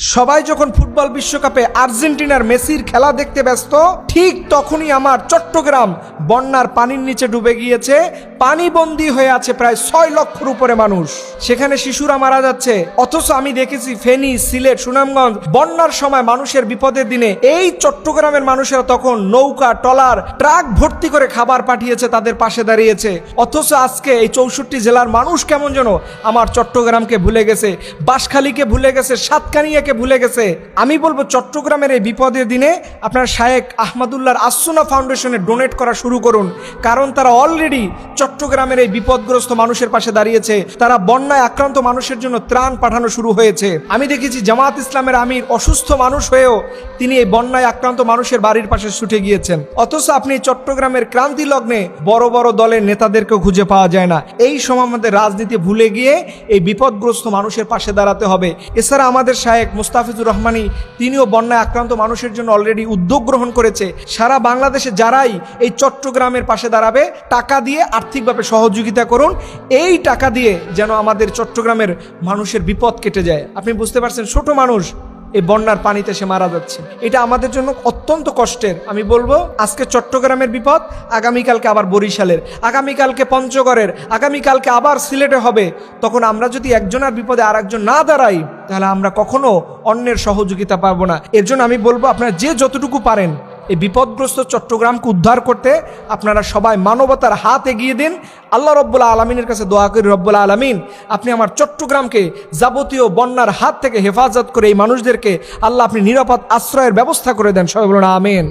সবাই যখন ফুটবল বিশ্বকাপে আর্জেন্টিনার মেসির খেলা দেখতে ব্যস্ত, ঠিক তখনই আমার চট্টগ্রাম বন্যার পানির নিচে ডুবে গিয়েছে। পানিবন্দী হয়ে আছে প্রায় 6 লক্ষের উপরে মানুষ। সেখানে শিশুরা মারা যাচ্ছে। অথচ আমি দেখেছি ফেনী, সিলেট, সুনামগঞ্জ বন্যার সময় মানুষের বিপদের দিনে এই চট্টগ্রামের মানুষেরা তখন নৌকা, ট্রলার, ট্রাক ভর্তি করে খাবার পাঠিয়েছে, তাদের পাশে দাঁড়িয়েছে। অথচ আজকে এই 64 জেলার মানুষ কেমন যেন আমার চট্টগ্রামকে ভুলে গেছে, বাঁশখালীকে ভুলে গেছে, সাতকানিয়াকে ভুলে গেছে। আমি বলবো চট্টগ্রামের এই বিপদের দিনে আপনার শায়েখ আহমদুল্লাহর আসুনা ফাউন্ডেশনে ডোনেট করা শুরু করুন, কারণ তারা অলরেডি চট্টগ্রামের এই বিপদগ্রস্ত মানুষের পাশে দাঁড়িয়েছে। তারা বন্যায় আক্রান্ত মানুষের জন্য ত্রাণ পাঠানো শুরু হয়েছে। আমি দেখেছি জামাত ইসলামের আমির অসুস্থ মানুষ হয়েও তিনি এই বন্যায় আক্রান্ত মানুষের বাড়ির পাশে ছুটে গিয়েছেন। অথচ আপনি চট্টগ্রামের ক্রান্তি লগ্নে বড় বড় দলের নেতাদেরকেও খুঁজে পাওয়া যায় না। এই সময় আমাদের রাজনীতি ভুলে গিয়ে এই বিপদগ্রস্ত মানুষের পাশে দাঁড়াতে হবে। এছাড়া আমাদের শায়েখ মুস্তাফিজুর রহমানী তিনিও বন্যায় আক্রান্ত মানুষের জন্য অলরেডি উদ্যোগ গ্রহণ করেছে। সারা বাংলাদেশে যারাই এই চট্টগ্রামের পাশে দাঁড়াবে, টাকা দিয়ে আর্থিকভাবে সহযোগিতা করুন। এই টাকা দিয়ে যেন আমাদের চট্টগ্রামের মানুষের বিপদ কেটে যায়। আপনি বুঝতে পারছেন, ছোট মানুষ এই বন্যার পানিতে সে মারা যাচ্ছে। এটা আমাদের জন্য অত্যন্ত কষ্টের। আমি বলবো আজকে চট্টগ্রামের বিপদ, আগামীকালকে আবার বরিশালের, আগামীকালকে পঞ্চগড়ের, আগামীকালকে আবার সিলেটে হবে। তখন আমরা যদি একজনের বিপদে আর একজন না দাঁড়াই, তাহলে আমরা কখনো অন্যের সহযোগিতা পাবো না। এর জন্য আমি বলবো আপনারা যে যতটুকু পারেন এই বিপদগ্রস্ত চট্টগ্রামকে উদ্ধার করতে আপনারা সবাই মানবতার হাত এগিয়ে দিন। আল্লাহ রব্বুল আলমিনের কাছে দোয়া করি, রব্বুল আলমিন আপনি আমার চট্টগ্রামকে যাবতীয় বন্যার হাত থেকে হেফাজত করে এই মানুষদেরকে আল্লাহ আপনি নিরাপদ আশ্রয়ের ব্যবস্থা করে দেন। সবাই বলুন আমিন।